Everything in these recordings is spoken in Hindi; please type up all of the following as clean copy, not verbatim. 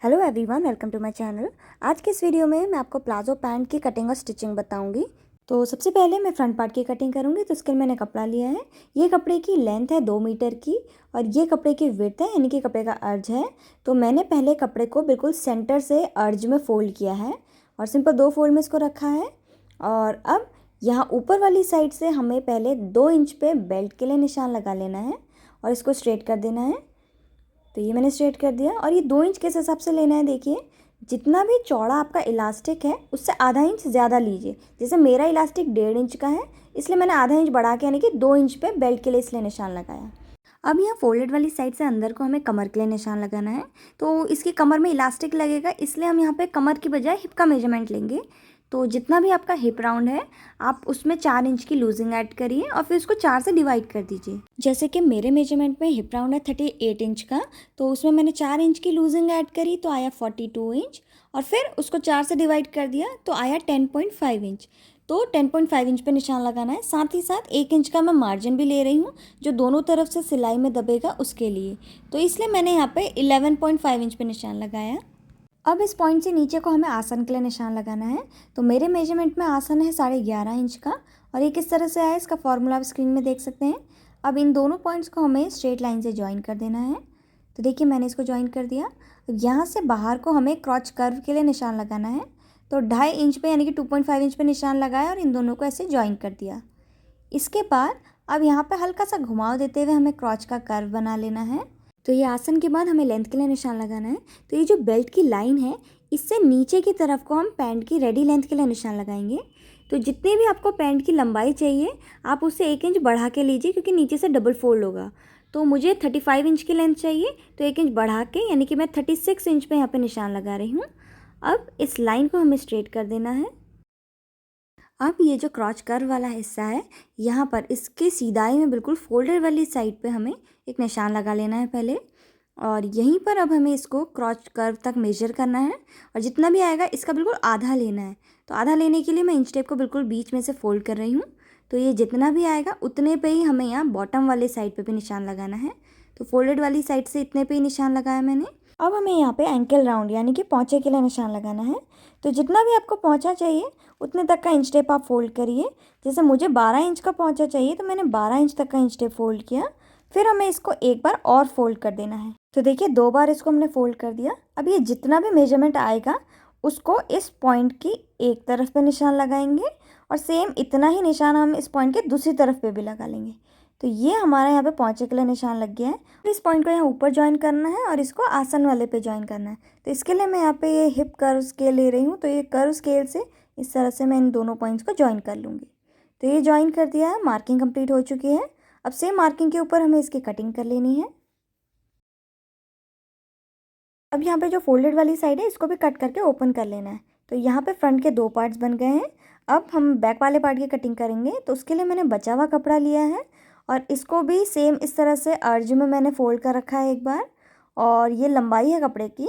Hello everyone, welcome to my channel. आज के इस वीडियो में मैं आपको प्लाजो पैंट की कटिंग और स्टिचिंग बताऊंगी। तो सबसे पहले मैं फ्रंट पार्ट की कटिंग करूंगी। तो इसके लिए मैंने कपड़ा लिया है। ये कपड़े की लेंथ है 2 मीटर की और ये कपड़े की विड्थ है, यानी कि कपड़े का अर्ज है। तो मैंने पहले कपड़े को बिल्कुल सेंटर से अर्ज में फोल्ड किया है और सिंपल 2 फोल्ड में इसको रखा है। और अब यहाँ ऊपर वाली साइड से हमें पहले 2 इंच पे बेल्ट के लिए निशान लगा लेना है और इसको स्ट्रेट कर देना है। तो ये मैंने स्ट्रेट कर दिया और ये 2 इंच किस हिसाब से लेना है, देखिए जितना भी चौड़ा आपका इलास्टिक है उससे आधा इंच ज़्यादा लीजिए। जैसे मेरा इलास्टिक 1.5 इंच का है, इसलिए मैंने आधा इंच बढ़ा के यानी कि 2 इंच पे बेल्ट के लिए इसलिए निशान लगाया। अब यहाँ फोल्डेड वाली साइड से अंदर को हमें कमर के लिए निशान लगाना है। तो इसकी कमर में इलास्टिक लगेगा, इसलिए हम यहाँ पे कमर की बजाय हिप का मेजरमेंट लेंगे। तो जितना भी आपका हिप राउंड है आप उसमें 4 इंच की लूजिंग ऐड करिए और फिर उसको 4 से डिवाइड कर दीजिए। जैसे कि मेरे मेजरमेंट में हिप राउंड है 38 इंच का, तो उसमें मैंने 4 इंच की लूजिंग ऐड करी तो आया 42 इंच और फिर उसको 4 से डिवाइड कर दिया तो आया 10.5 इंच। तो 10.5 इंच पे निशान लगाना है। साथ ही साथ 1 इंच का मैं मार्जिन भी ले रही हूँ जो दोनों तरफ से सिलाई में दबेगा उसके लिए। तो इसलिए मैंने यहाँ पे 11.5 इंच पे निशान लगाया। अब इस पॉइंट से नीचे को हमें आसन के लिए निशान लगाना है। तो मेरे मेजरमेंट में आसन है 11.5 इंच का और ये किस तरह से आया इसका फॉर्मूला आप स्क्रीन में देख सकते हैं। अब इन दोनों पॉइंट्स को हमें स्ट्रेट लाइन से ज्वाइन कर देना है। तो देखिए मैंने इसको ज्वाइन कर दिया। अब यहाँ से बाहर को हमें क्रॉच कर्व के लिए निशान लगाना है। तो 2.5 इंच पे यानी कि 2.5 इंच पे निशान लगाया और इन दोनों को ऐसे ज्वाइन कर दिया। इसके बाद अब यहाँ पे हल्का सा घुमाव देते हुए हमें क्रॉच का कर्व बना लेना है। तो ये आसन के बाद हमें लेंथ के लिए निशान लगाना है। तो ये जो बेल्ट की लाइन है इससे नीचे की तरफ को हम पैंट की रेडी लेंथ के लिए निशान लगाएंगे। तो जितनी भी आपको पैंट की लंबाई चाहिए आप उससे 1 इंच बढ़ा के लीजिए, क्योंकि नीचे से डबल फोल्ड होगा। तो मुझे 35 इंच की लेंथ चाहिए, तो 1 इंच बढ़ा के यानी कि मैं 36 इंच पे यहाँ पे निशान लगा रही हूँ। अब इस लाइन को हमें स्ट्रेट कर देना है। अब ये जो क्रॉच कर्व वाला हिस्सा है यहाँ पर इसके सीधाई में बिल्कुल फोल्डर वाली साइड पे हमें एक निशान लगा लेना है पहले, और यहीं पर अब हमें इसको क्रॉच कर्व तक मेजर करना है और जितना भी आएगा इसका बिल्कुल आधा लेना है। तो आधा लेने के लिए मैं इंच टेप को बिल्कुल बीच में से फोल्ड कर रही हूँ। तो ये जितना भी आएगा उतने पे ही हमें यहाँ बॉटम वाले साइड पे भी निशान लगाना है। तो फोल्डेड वाली साइड से इतने पे ही निशान लगाया मैंने। अब हमें यहाँ पे एंकल राउंड यानी कि पौंचे के लिए निशान लगाना है। तो जितना भी आपको पौंचा चाहिए उतने तक का इंच टेप आप फोल्ड करिए। जैसे मुझे 12 इंच का पौंचा चाहिए तो मैंने 12 इंच तक का इंच टेप फोल्ड किया। फिर हमें इसको एक बार और फोल्ड कर देना है। तो देखिए 2 बार इसको हमने फोल्ड कर दिया। अब ये जितना भी मेजरमेंट आएगा उसको इस पॉइंट की एक तरफ पे निशान लगाएंगे और सेम इतना ही निशान हम इस पॉइंट के दूसरी तरफ पे भी लगा लेंगे। तो ये हमारा यहाँ पे पौंचे के लिए निशान लग गया है। इस पॉइंट को यहाँ ऊपर ज्वाइन करना है और इसको आसन वाले पे ज्वाइन करना है। तो इसके लिए मैं यहाँ पे ये हिप कर्व स्केल ले रही हूँ। तो ये कर्व स्केल से इस तरह से मैं इन दोनों पॉइंट्स को ज्वाइन कर लूँगी। तो ये ज्वाइन कर दिया है, मार्किंग कंप्लीट हो चुकी है। अब सेम मार्किंग के ऊपर हमें इसकी कटिंग कर लेनी है। अब यहाँ पे जो फोल्डेड वाली साइड है इसको भी कट करके ओपन कर लेना है। तो यहाँ पे फ्रंट के 2 पार्ट्स बन गए हैं। अब हम बैक वाले पार्ट की कटिंग करेंगे। तो उसके लिए मैंने बचा हुआ कपड़ा लिया है और इसको भी सेम इस तरह से अर्ज में मैंने फोल्ड कर रखा है एक बार, और ये लंबाई है कपड़े की।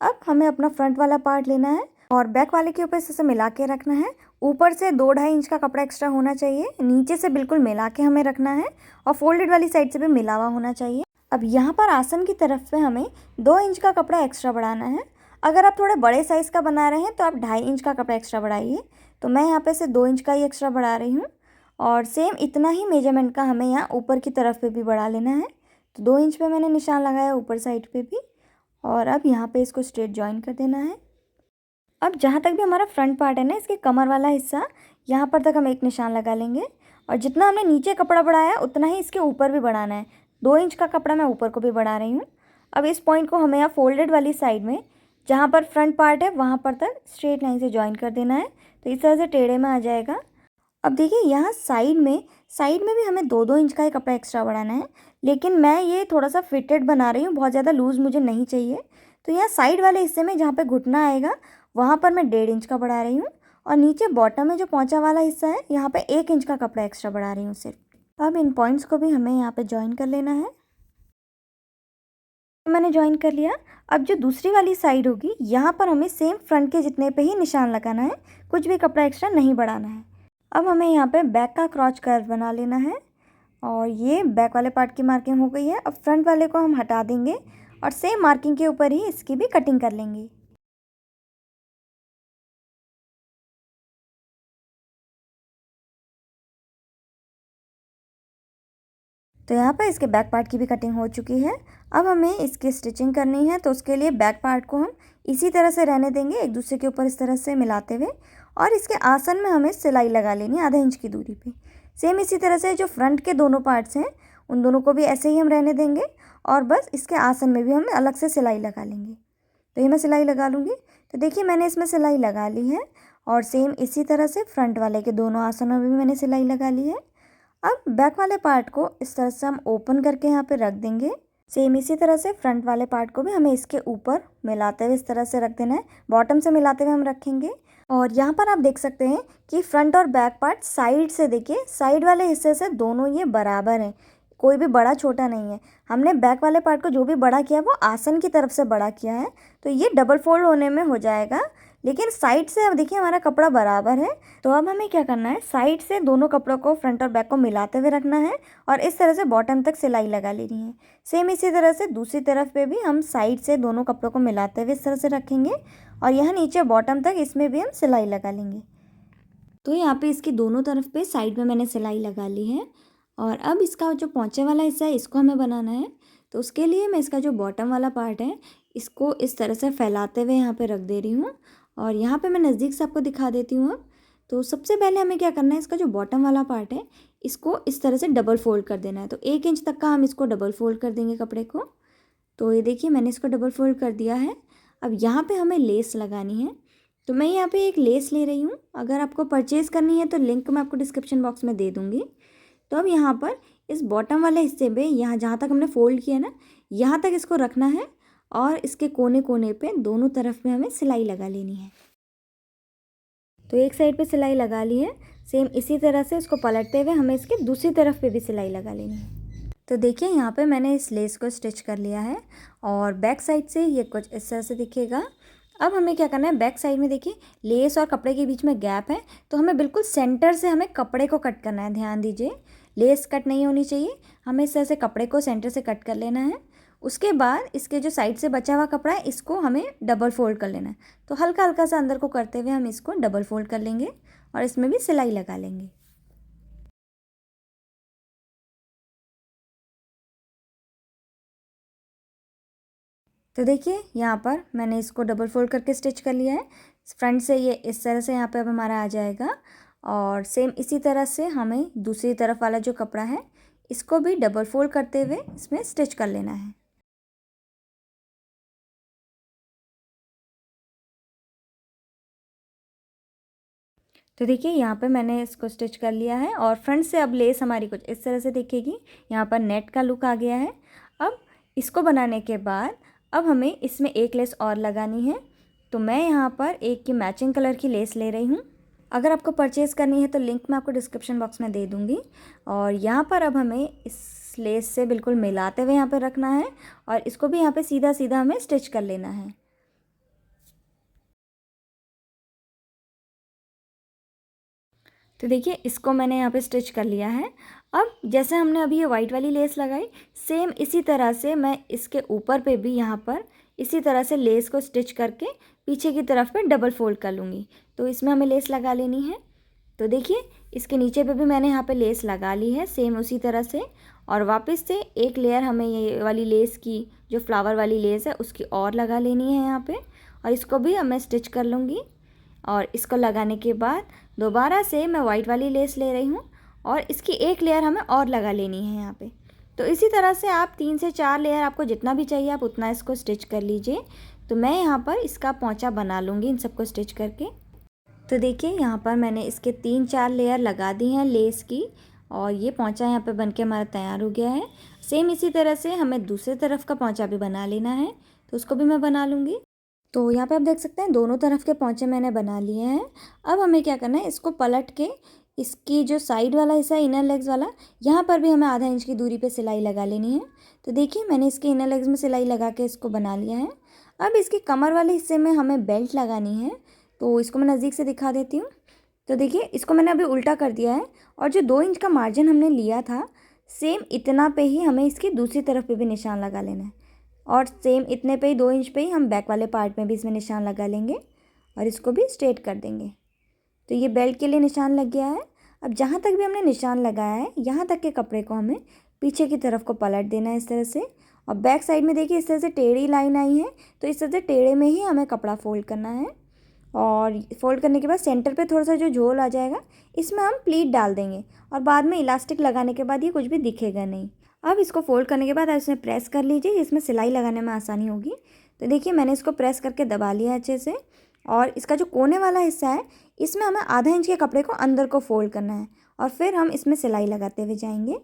अब हमें अपना फ्रंट वाला पार्ट लेना है और बैक वाले के ऊपर इसे मिला के रखना है। ऊपर से 2-2.5 इंच का कपड़ा एक्स्ट्रा होना चाहिए, नीचे से बिल्कुल मिला के हमें रखना है और फोल्डेड वाली साइड से भी मिला हुआ होना चाहिए। अब यहाँ पर आसन की तरफ पे हमें 2 इंच का कपड़ा एक्स्ट्रा बढ़ाना है। अगर आप थोड़े बड़े साइज़ का बना रहे हैं तो आप 2.5 इंच का कपड़ा एक्स्ट्रा बढ़ाइए। तो मैं यहाँ पे से 2 इंच का ही एक्स्ट्रा बढ़ा रही हूँ और सेम इतना ही मेजरमेंट का हमें यहाँ ऊपर की तरफ पे भी बढ़ा लेना है। तो 2 इंच पे मैंने निशान लगाया ऊपर साइड पे भी, और अब यहाँ पे इसको स्ट्रेट ज्वाइन कर देना है। अब जहाँ तक भी हमारा फ्रंट पार्ट है ना, इसके कमर वाला हिस्सा, यहाँ पर तक हम एक निशान लगा लेंगे और जितना हमने नीचे कपड़ा बढ़ाया उतना ही इसके ऊपर भी बढ़ाना है। 2 इंच का कपड़ा मैं ऊपर को भी बढ़ा रही हूँ। अब इस पॉइंट को हमें यहाँ फोल्डेड वाली साइड में जहाँ पर फ्रंट पार्ट है वहाँ पर तक स्ट्रेट लाइन से ज्वाइन कर देना है। तो इस तरह से टेढ़े में आ जाएगा। अब देखिए यहाँ साइड में भी हमें 2-2 इंच का ही कपड़ा एक्स्ट्रा बढ़ाना है, लेकिन मैं ये थोड़ा सा फिटेड बना रही हूँ, बहुत ज़्यादा लूज़ मुझे नहीं चाहिए। तो यहाँ साइड वाले हिस्से में जहाँ पे घुटना आएगा वहाँ पर मैं 1.5 इंच का बढ़ा रही हूँ और नीचे बॉटम में जो पौंचा वाला हिस्सा है यहाँ पे 1 इंच का कपड़ा एक्स्ट्रा बढ़ा रही हूँ सिर्फ। अब इन पॉइंट्स को भी हमें यहाँ पे ज्वाइन कर लेना है। मैंने ज्वाइन कर लिया। अब जो दूसरी वाली साइड होगी यहाँ पर हमें सेम फ्रंट के जितने पे ही निशान लगाना है, कुछ भी कपड़ा एक्स्ट्रा नहीं बढ़ाना है। अब हमें यहाँ पे बैक का क्रॉच कर्व बना लेना है और ये बैक वाले पार्ट की मार्किंग हो गई है। अब फ्रंट वाले को हम हटा देंगे और सेम मार्किंग के ऊपर ही इसकी भी कटिंग कर लेंगे। तो यहाँ पर इसके बैक पार्ट की भी कटिंग हो चुकी है। अब हमें इसकी स्टिचिंग करनी है, तो उसके लिए बैक पार्ट को हम इसी तरह से रहने देंगे, एक दूसरे के ऊपर इस तरह से मिलाते हुए, और इसके आसन में हमें सिलाई लगा लेनी है आधे इंच की दूरी पे। सेम इसी तरह से जो फ्रंट के दोनों पार्ट्स हैं उन दोनों को भी ऐसे ही हम रहने देंगे, और बस इसके आसन में भी हम अलग से सिलाई लगा लेंगे। तो ये मैं सिलाई लगा लूँगी। तो देखिए मैंने इसमें सिलाई लगा ली है, और सेम इसी तरह से फ्रंट वाले के दोनों आसनों में भी मैंने सिलाई लगा ली है। अब बैक वाले पार्ट को इस तरह से हम ओपन करके यहाँ पे रख देंगे। सेम इसी तरह से फ्रंट वाले पार्ट को भी हमें इसके ऊपर मिलाते हुए इस तरह से रख देना है, बॉटम से मिलाते हुए हम रखेंगे। और यहाँ पर आप देख सकते हैं कि फ्रंट और बैक पार्ट साइड से, देखिए साइड वाले हिस्से से दोनों ये बराबर हैं, कोई भी बड़ा छोटा नहीं है। हमने बैक वाले पार्ट को जो भी बड़ा किया वो आसन की तरफ से बड़ा किया है, तो ये डबल फोल्ड होने में हो जाएगा। लेकिन साइड से अब देखिए हमारा कपड़ा बराबर है। तो अब हमें क्या करना है, साइड से दोनों कपड़ों को फ्रंट और बैक को मिलाते हुए रखना है, और इस तरह से बॉटम तक सिलाई लगा लेनी है। सेम इसी तरह से दूसरी तरफ पे भी हम साइड से दोनों कपड़ों को मिलाते हुए इस तरह से रखेंगे, और यहाँ नीचे बॉटम तक इसमें भी हम सिलाई लगा लेंगे। तो यहाँ पे इसकी दोनों तरफ पे साइड में मैंने सिलाई लगा ली है, और अब इसका जो पोंचे वाला हिस्सा है इसको हमें बनाना है। तो उसके लिए मैं इसका जो बॉटम वाला पार्ट है इसको इस तरह से फैलाते हुए यहाँ पे रख दे रही हूँ, और यहाँ पे मैं नज़दीक से आपको दिखा देती हूँ। अब तो सबसे पहले हमें क्या करना है, इसका जो बॉटम वाला पार्ट है इसको इस तरह से डबल फोल्ड कर देना है। तो 1 इंच तक का हम इसको डबल फोल्ड कर देंगे कपड़े को। तो ये देखिए मैंने इसको डबल फोल्ड कर दिया है। अब यहाँ पे हमें लेस लगानी है, तो मैं यहाँ पे एक लेस ले रही हूँ। अगर आपको परचेज़ करनी है तो लिंक मैं आपको डिस्क्रिप्शन बॉक्स में दे दूँगी। तो अब यहाँ पर इस बॉटम वाले हिस्से पे, यहाँ जहाँ तक हमने फोल्ड किया ना, यहाँ तक इसको रखना है, और इसके कोने कोने पे दोनों तरफ में हमें सिलाई लगा लेनी है। तो एक साइड पे सिलाई लगा ली है, सेम इसी तरह से इसको पलटते हुए हमें इसके दूसरी तरफ पे भी सिलाई लगा लेनी है। तो देखिए यहाँ पे मैंने इस लेस को स्टिच कर लिया है, और बैक साइड से ये कुछ इस तरह से दिखेगा। अब हमें क्या करना है, बैक साइड में देखिए लेस और कपड़े के बीच में गैप है, तो हमें बिल्कुल सेंटर से हमें कपड़े को कट करना है। ध्यान दीजिए, लेस कट नहीं होनी चाहिए, हमें इस तरह से कपड़े को सेंटर से कट कर लेना है। उसके बाद इसके जो साइड से बचा हुआ कपड़ा है इसको हमें डबल फोल्ड कर लेना है। तो हल्का हल्का सा अंदर को करते हुए हम इसको डबल फोल्ड कर लेंगे, और इसमें भी सिलाई लगा लेंगे। तो देखिए यहाँ पर मैंने इसको डबल फोल्ड करके स्टिच कर लिया है। फ्रंट से ये इस तरह से यहाँ पे अब हमारा आ जाएगा, और सेम इसी तरह से हमें दूसरी तरफ वाला जो कपड़ा है इसको भी डबल फोल्ड करते हुए इसमें स्टिच कर लेना है। तो देखिए यहाँ पे मैंने इसको स्टिच कर लिया है, और फ्रंट से अब लेस हमारी कुछ इस तरह से दिखेगी। यहाँ पर नेट का लुक आ गया है। अब इसको बनाने के बाद अब हमें इसमें एक लेस और लगानी है। तो मैं यहाँ पर एक की मैचिंग कलर की लेस ले रही हूँ। अगर आपको परचेज़ करनी है तो लिंक मैं आपको डिस्क्रिप्शन बॉक्स में दे दूँगी। और यहाँ पर अब हमें इस लेस से बिल्कुल मिलाते हुए यहाँ पर रखना है, और इसको भी यहाँ पर सीधा सीधा हमें स्टिच कर लेना है। तो देखिए इसको मैंने यहाँ पे स्टिच कर लिया है। अब जैसे हमने अभी ये वाइट वाली लेस लगाई, सेम इसी तरह से मैं इसके ऊपर पे भी यहाँ पर इसी तरह से लेस को स्टिच करके पीछे की तरफ पे डबल फोल्ड कर लूँगी। तो इसमें हमें लेस लगा लेनी है। तो देखिए इसके नीचे पे भी मैंने यहाँ पे लेस लगा ली है सेम उसी तरह से, और वापस से एक लेयर हमें ये वाली लेस की, जो फ्लावर वाली लेस है उसकी और लगा लेनी है यहाँ पे, और इसको भी अब मैं स्टिच कर लूँगी। और इसको लगाने के बाद दोबारा से मैं वाइट वाली लेस ले रही हूँ, और इसकी एक लेयर हमें और लगा लेनी है यहाँ पे। तो इसी तरह से आप 3 से 4 लेयर, आपको जितना भी चाहिए आप उतना इसको स्टिच कर लीजिए। तो मैं यहाँ पर इसका पोंचा बना लूँगी इन सबको स्टिच करके। तो देखिए यहाँ पर मैंने इसके 3-4 लेयर लगा दी हैं लेस की, और ये पोंचा यहाँ पे बनके हमारा तैयार हो गया है। सेम इसी तरह से हमें दूसरी तरफ का पोंचा भी बना लेना है, तो उसको भी मैं बना लूँगी। तो यहाँ पे आप देख सकते हैं दोनों तरफ के पोंचे मैंने बना लिए हैं। अब हमें क्या करना है, इसको पलट के इसकी जो साइड वाला हिस्सा है इनर लेग्स वाला, यहाँ पर भी हमें आधा इंच की दूरी पे सिलाई लगा लेनी है। तो देखिए मैंने इसके इनर लेग्स में सिलाई लगा के इसको बना लिया है। अब इसके कमर वाले हिस्से में हमें बेल्ट लगानी है, तो इसको मैं नज़दीक से दिखा देती हूँ। तो देखिए इसको मैंने अभी उल्टा कर दिया है, और जो 2 इंच का मार्जिन हमने लिया था सेम इतना पे ही हमें इसकी दूसरी तरफ पे भी निशान लगा लेना है। और सेम इतने पे ही 2 इंच पे ही हम बैक वाले पार्ट में भी इसमें निशान लगा लेंगे और इसको भी स्ट्रेट कर देंगे। तो ये बेल्ट के लिए निशान लग गया है। अब जहाँ तक भी हमने निशान लगाया है यहाँ तक के कपड़े को हमें पीछे की तरफ को पलट देना है इस तरह से। और बैक साइड में देखिए इस तरह से टेढ़ी लाइन आई है, तो इस तरह से टेढ़े में ही हमें कपड़ा फोल्ड करना है। और फोल्ड करने के बाद सेंटर पे थोड़ा सा जो झोल आ जाएगा इसमें हम प्लीट डाल देंगे और बाद में इलास्टिक लगाने के बाद ये कुछ भी दिखेगा नहीं। अब इसको फोल्ड करने के बाद इसमें प्रेस कर लीजिए, इसमें सिलाई लगाने में आसानी होगी। तो देखिए मैंने इसको प्रेस करके दबा लिया अच्छे से। और इसका जो कोने वाला हिस्सा है इसमें हमें आधा इंच के कपड़े को अंदर को फोल्ड करना है और फिर हम इसमें सिलाई लगाते हुए जाएंगे।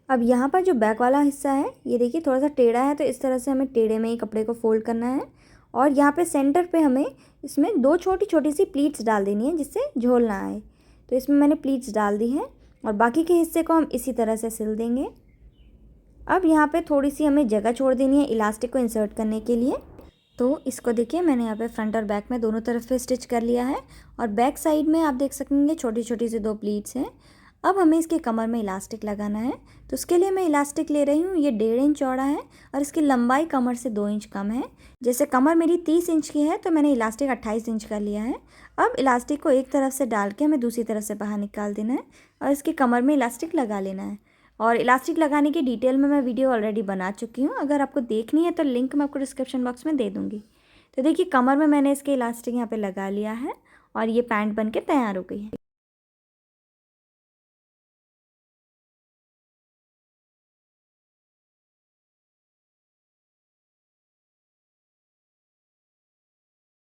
अब यहाँ पर जो बैक वाला हिस्सा है ये देखिए थोड़ा सा टेढ़ा है, तो इस तरह से हमें टेढ़े में ही कपड़े को फोल्ड करना है। और यहाँ पे सेंटर पे हमें इसमें 2 छोटी छोटी सी प्लीट्स डाल देनी है जिससे झोल ना आए। तो इसमें मैंने प्लीट्स डाल दी है और बाकी के हिस्से को हम इसी तरह से सिल देंगे। अब यहाँ पे थोड़ी सी हमें जगह छोड़ देनी है इलास्टिक को इंसर्ट करने के लिए। तो इसको देखिए मैंने यहाँ पे फ्रंट और बैक में दोनों तरफ से स्टिच कर लिया है और बैक साइड में आप देख सकेंगे छोटी छोटी सी 2 प्लीट्स हैं। अब हमें इसके कमर में इलास्टिक लगाना है, तो उसके लिए मैं इलास्टिक ले रही हूँ। ये 1.5 इंच चौड़ा है और इसकी लंबाई कमर से 2 इंच कम है। जैसे कमर मेरी 30 इंच की है तो मैंने इलास्टिक 28 इंच का लिया है। अब इलास्टिक को एक तरफ से डाल के हमें दूसरी तरफ से बाहर निकाल देना है और इसकी कमर में इलास्टिक लगा लेना है। और इलास्टिक लगाने की डिटेल में मैं वीडियो ऑलरेडी बना चुकी हूँ, अगर आपको देखनी है तो लिंक मैं आपको डिस्क्रिप्शन बॉक्स में दे दूँगी। तो देखिए कमर में मैंने इसके इलास्टिक यहाँ पे लगा लिया है और ये पैंट बन के तैयार हो गई है।